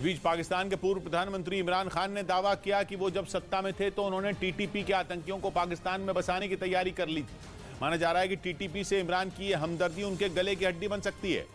इस बीच पाकिस्तान के पूर्व प्रधानमंत्री इमरान खान ने दावा किया कि वो जब सत्ता में थे तो उन्होंने टीटीपी के आतंकियों को पाकिस्तान में बसाने की तैयारी कर ली थी। माना जा रहा है कि टीटीपी से इमरान की यह हमदर्दी उनके गले की हड्डी बन सकती है।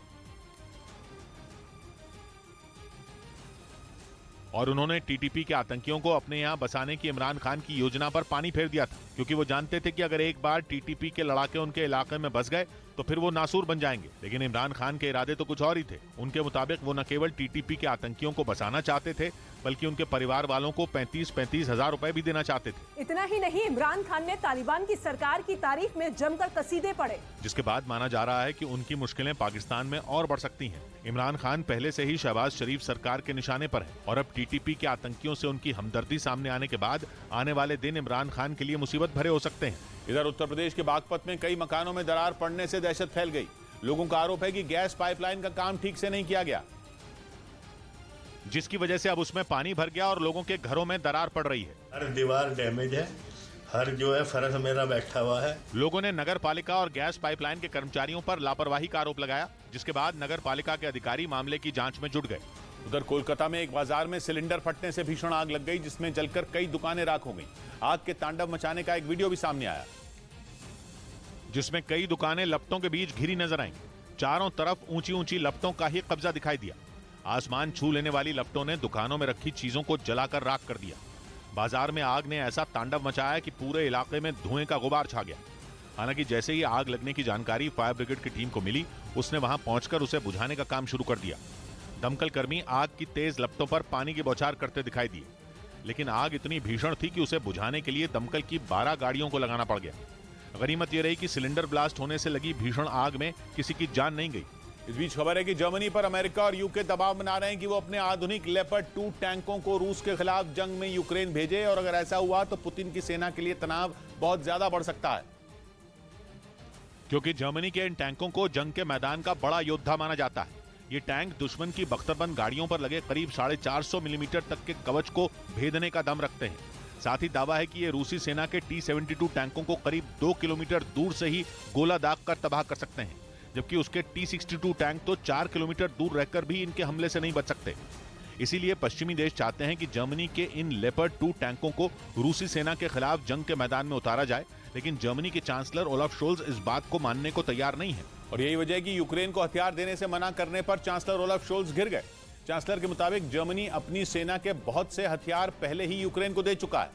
और उन्होंने टीटीपी के आतंकियों को अपने यहां बसाने की इमरान खान की योजना पर पानी फेर दिया था, क्योंकि वो जानते थे कि अगर एक बार टीटीपी के लड़ाके उनके इलाके में बस गए तो फिर वो नासूर बन जाएंगे। लेकिन इमरान खान के इरादे तो कुछ और ही थे। उनके मुताबिक वो न केवल टीटीपी के आतंकियों को बसाना चाहते थे, बल्कि उनके परिवार वालों को 35-35 हजार रुपए भी देना चाहते थे। इतना ही नहीं, इमरान खान ने तालिबान की सरकार की तारीफ में जमकर कसीदे पढ़े, जिसके बाद माना जा रहा है कि उनकी मुश्किलें पाकिस्तान में और बढ़ सकती हैं। इमरान खान पहले से ही शहबाज शरीफ सरकार के निशाने पर है और अब टीटीपी के आतंकियों से उनकी हमदर्दी सामने आने के बाद आने वाले दिन इमरान खान के लिए मुसीबत भरे हो सकते हैं। इधर उत्तर प्रदेश के बागपत में कई मकानों में दरार पड़ने से दहशत फैल गई। लोगों का आरोप है कि गैस पाइपलाइन का काम ठीक से नहीं किया गया, जिसकी वजह से अब उसमें पानी भर गया और लोगों के घरों में दरार पड़ रही है। हर दीवार डैमेज है, हर जो है फर्श मेरा बैठा हुआ है। लोगों ने नगर पालिका और गैस पाइपलाइन के कर्मचारियों पर लापरवाही का आरोप लगाया, जिसके बाद नगर पालिका के अधिकारी मामले की जांच में जुट गए। उधर कोलकाता में एक बाजार में सिलेंडर फटने से भीषण आग लग गई, जिसमें जलकर कई दुकानें राख हो गईं। आग के तांडव मचाने का एक वीडियो भी सामने आया, जिसमें कई दुकानें लपटों के बीच घिरी नजर आईं। चारों तरफ ऊंची ऊंची लपटों का ही कब्जा दिखाई दिया। आसमान छू लेने वाली लपटों ने दुकानों में रखी चीजों को जलाकर राख कर दिया। बाजार में आग ने ऐसा तांडव मचाया कि पूरे इलाके में धुएं का गुबार छा गया। हालांकि जैसे ही आग लगने की जानकारी फायर ब्रिगेड की टीम को मिली, उसने वहां पहुंचकर उसे बुझाने का काम शुरू कर दिया। दमकल कर्मी आग की तेज लपटों पर पानी की बौछार करते दिखाई दिए, लेकिन आग इतनी भीषण थी कि उसे बुझाने के लिए दमकल की 12 गाड़ियों को लगाना पड़ गया। गनीमत यह रही कि सिलेंडर ब्लास्ट होने से लगी भीषण आग में किसी की जान नहीं गई। इस बीच खबर है कि जर्मनी पर अमेरिका और यूके दबाव बना रहे हैं कि वो अपने आधुनिक लेपर्ड 2 टैंकों को रूस के खिलाफ जंग में यूक्रेन भेजे, और अगर ऐसा हुआ तो पुतिन की सेना के लिए तनाव बहुत ज्यादा बढ़ सकता है, क्योंकि जर्मनी के इन टैंकों को जंग के मैदान का बड़ा योद्धा माना जाता है। ये टैंक दुश्मन की बख्तरबंद गाड़ियों पर लगे करीब 450 मिलीमीटर तक के कवच को भेदने का दम रखते हैं। साथ ही दावा है कि ये रूसी सेना के T-72 टैंकों को करीब 2 किलोमीटर दूर से ही गोला दाग कर तबाह कर सकते हैं, जबकि उसके T-62 टैंक तो 4 किलोमीटर दूर रहकर भी इनके हमले से नहीं बच सकते। इसीलिए पश्चिमी देश चाहते हैं कि जर्मनी के इन लेपर्ड 2 टैंकों को रूसी सेना के खिलाफ जंग के मैदान में उतारा जाए, लेकिन जर्मनी के चांसलर ओलाफ शोल्ज इस बात को मानने को तैयार नहीं है। और यही वजह है कि यूक्रेन को हथियार देने से मना करने पर चांसलर ओलाफ शोल्ज घिर गए। चांसलर के मुताबिक जर्मनी अपनी सेना के बहुत से हथियार पहले ही यूक्रेन को दे चुका है,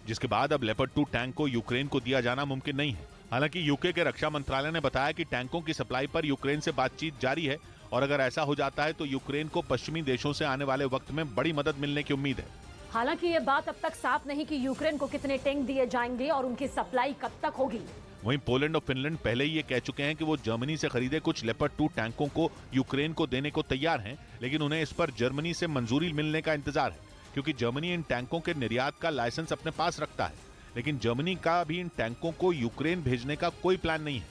जिसके बाद अब लेपर्ड 2 टैंक को यूक्रेन को दिया जाना मुमकिन नहीं है। हालांकि यूके के रक्षा मंत्रालय ने बताया कि टैंकों की सप्लाई पर यूक्रेन से बातचीत जारी है, और अगर ऐसा हो जाता है तो यूक्रेन को पश्चिमी देशों से आने वाले वक्त में बड़ी मदद मिलने की उम्मीद है। हालांकि ये बात अब तक साफ नहीं कि यूक्रेन को कितने टैंक दिए जाएंगे और उनकी सप्लाई कब तक होगी। वहीं पोलैंड और फिनलैंड पहले ही ये कह चुके हैं कि वो जर्मनी से खरीदे कुछ लेपर्ड 2 टैंकों को यूक्रेन को देने को तैयार हैं, लेकिन उन्हें इस पर जर्मनी से मंजूरी मिलने का इंतजार है, क्योंकि जर्मनी इन टैंकों के निर्यात का लाइसेंस अपने पास रखता है। लेकिन जर्मनी का भी इन टैंकों को यूक्रेन भेजने का कोई प्लान नहीं है।